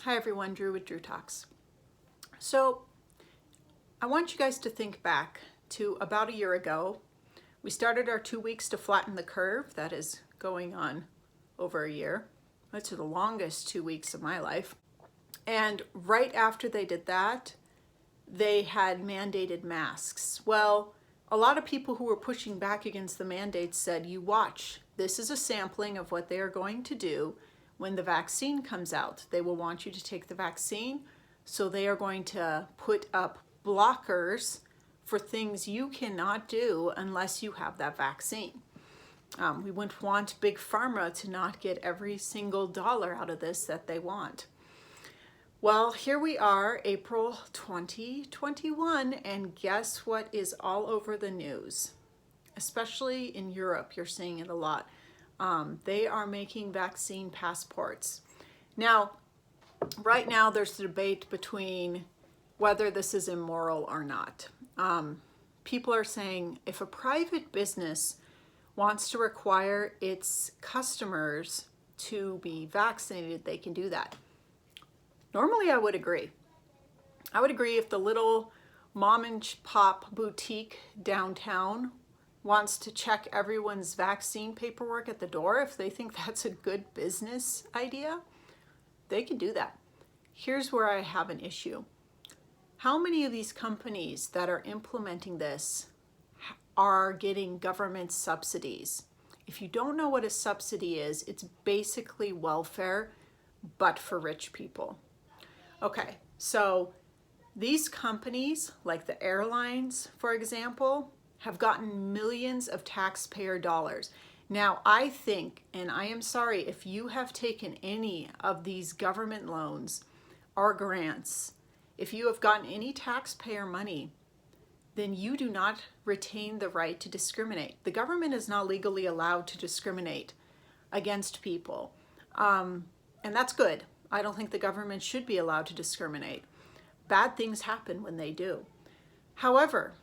Hi everyone, Dru with Dru Talks. So I want you guys to think back to about a year ago. We started our 2 weeks to flatten the curve. That is going on over a year. That's the longest 2 weeks of my life. And right after they did that, they had mandated masks. Well, a lot of people who were pushing back against the mandates said, you watch, this is a sampling of what they are going to do when the vaccine comes out. They will want you to take the vaccine, so they are going to put up blockers for things you cannot do unless you have that vaccine. We wouldn't want Big Pharma to not get every single dollar out of this that they want. Well, here we are, April 2021, and guess what is all over the news? Especially in Europe, you're seeing it a lot. They are making vaccine passports. Now, right now there's a debate between whether this is immoral or not. People are saying if a private business wants to require its customers to be vaccinated, they can do that. Normally, I would agree. I would agree if the little mom and pop boutique downtown wants to check everyone's vaccine paperwork at the door, if they think that's a good business idea, they can do that. Here's where I have an issue. How many of these companies that are implementing this are getting government subsidies? If you don't know what a subsidy is, it's basically welfare, but for rich people. Okay, so these companies, like the airlines, for example, have gotten millions of taxpayer dollars. Now, I think, and I am sorry, if you have taken any of these government loans or grants, if you have gotten any taxpayer money, then you do not retain the right to discriminate. The government is not legally allowed to discriminate against people. And that's good. I don't think the government should be allowed to discriminate. Bad things happen when they do. However,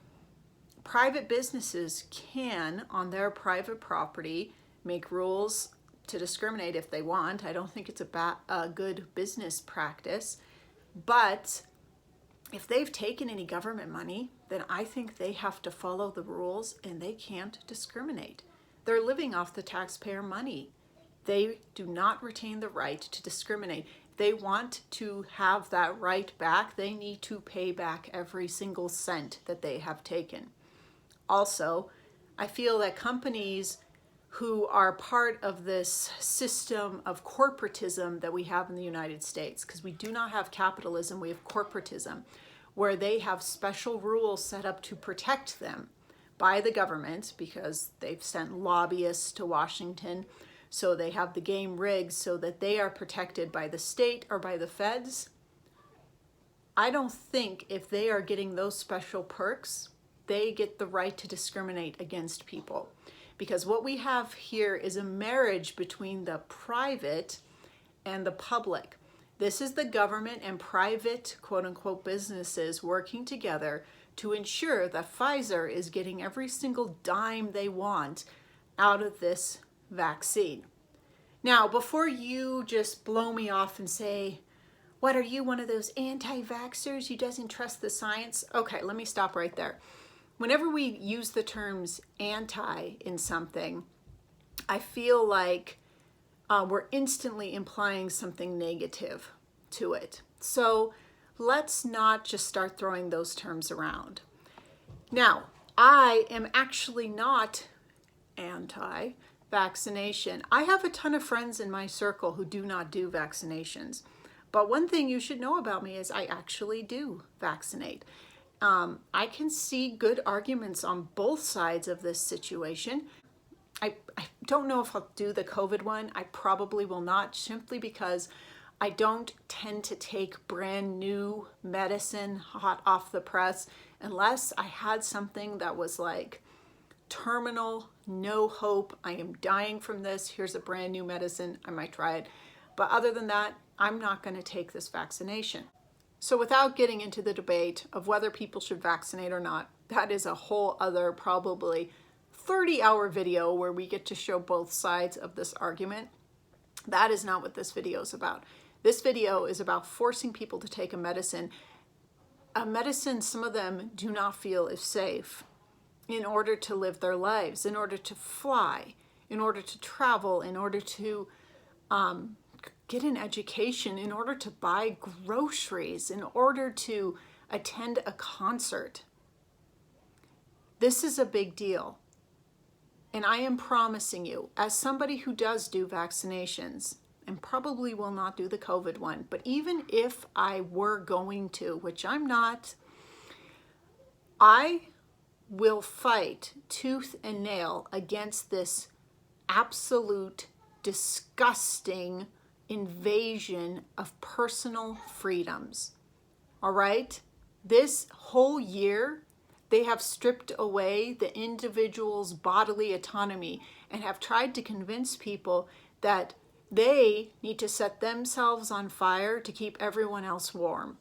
private businesses can, on their private property, make rules to discriminate if they want. I don't think it's a good business practice. But if they've taken any government money, then I think they have to follow the rules and they can't discriminate. They're living off the taxpayer money. They do not retain the right to discriminate. If they want to have that right back, they need to pay back every single cent that they have taken. Also, I feel that companies who are part of this system of corporatism that we have in the United States, because we do not have capitalism, we have corporatism, where they have special rules set up to protect them by the government because they've sent lobbyists to Washington. So they have the game rigged so that they are protected by the state or by the feds. I don't think if they are getting those special perks, they get the right to discriminate against people. Because what we have here is a marriage between the private and the public. This is the government and private, quote unquote, businesses working together to ensure that Pfizer is getting every single dime they want out of this vaccine. Now, before you just blow me off and say, what are you, one of those anti-vaxxers who doesn't trust the science? Okay, let me stop right there. Whenever we use the terms anti in something, I feel like we're instantly implying something negative to it. So let's not just start throwing those terms around. Now, I am actually not anti-vaccination. I have a ton of friends in my circle who do not do vaccinations. But one thing you should know about me is I actually do vaccinate. I can see good arguments on both sides of this situation. I don't know if I'll do the COVID one. I probably will not, simply because I don't tend to take brand new medicine hot off the press unless I had something that was like terminal, no hope, I am dying from this, here's a brand new medicine, I might try it. But other than that, I'm not going to take this vaccination. So without getting into the debate of whether people should vaccinate or not, that is a whole other probably 30-hour video where we get to show both sides of this argument. That is not what this video is about. This video is about forcing people to take a medicine some of them do not feel is safe, in order to live their lives, in order to fly, in order to travel, in order to get an education, in order to buy groceries, in order to attend a concert. This is a big deal. And I am promising you, as somebody who does do vaccinations, and probably will not do the COVID one, but even if I were going to, which I'm not, I will fight tooth and nail against this absolute disgusting invasion of personal freedoms. All right? This whole year, they have stripped away the individual's bodily autonomy and have tried to convince people that they need to set themselves on fire to keep everyone else warm.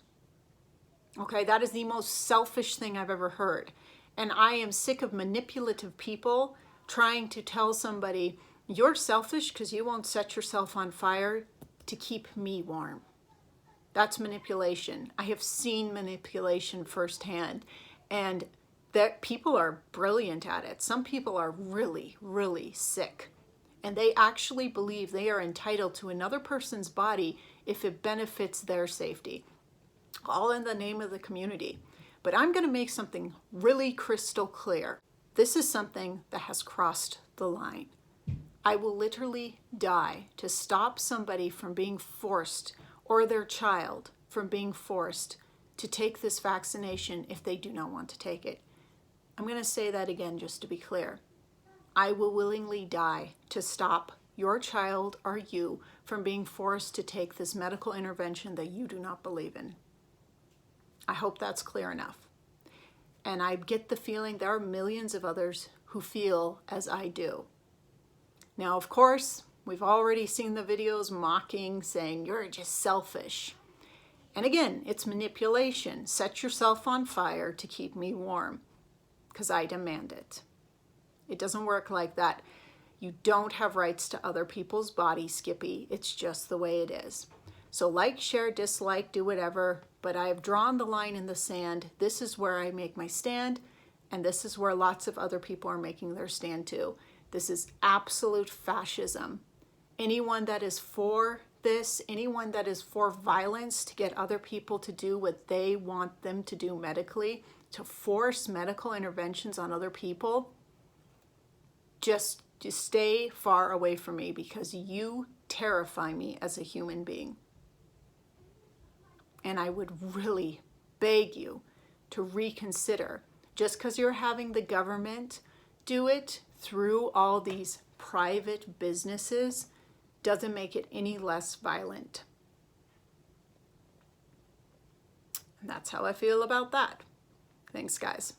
Okay, that is the most selfish thing I've ever heard. And I am sick of manipulative people trying to tell somebody, you're selfish because you won't set yourself on fire to keep me warm. That's manipulation. I have seen manipulation firsthand, and that people are brilliant at it. Some people are really, really sick, and they actually believe they are entitled to another person's body if it benefits their safety, all in the name of the community. But I'm going to make something really crystal clear. This is something that has crossed the line. I will literally die to stop somebody from being forced, or their child from being forced to take this vaccination if they do not want to take it. I'm going to say that again just to be clear. I will willingly die to stop your child or you from being forced to take this medical intervention that you do not believe in. I hope that's clear enough. And I get the feeling there are millions of others who feel as I do. Now, of course, we've already seen the videos mocking, saying you're just selfish. And again, it's manipulation. Set yourself on fire to keep me warm, because I demand it. It doesn't work like that. You don't have rights to other people's bodies, Skippy. It's just the way it is. So like, share, dislike, do whatever, but I have drawn the line in the sand. This is where I make my stand, and this is where lots of other people are making their stand too. This is absolute fascism. Anyone that is for this, anyone that is for violence to get other people to do what they want them to do medically, to force medical interventions on other people, just stay far away from me, because you terrify me as a human being. And I would really beg you to reconsider. Just because you're having the government do it through all these private businesses doesn't make it any less violent. And that's how I feel about that. Thanks, guys.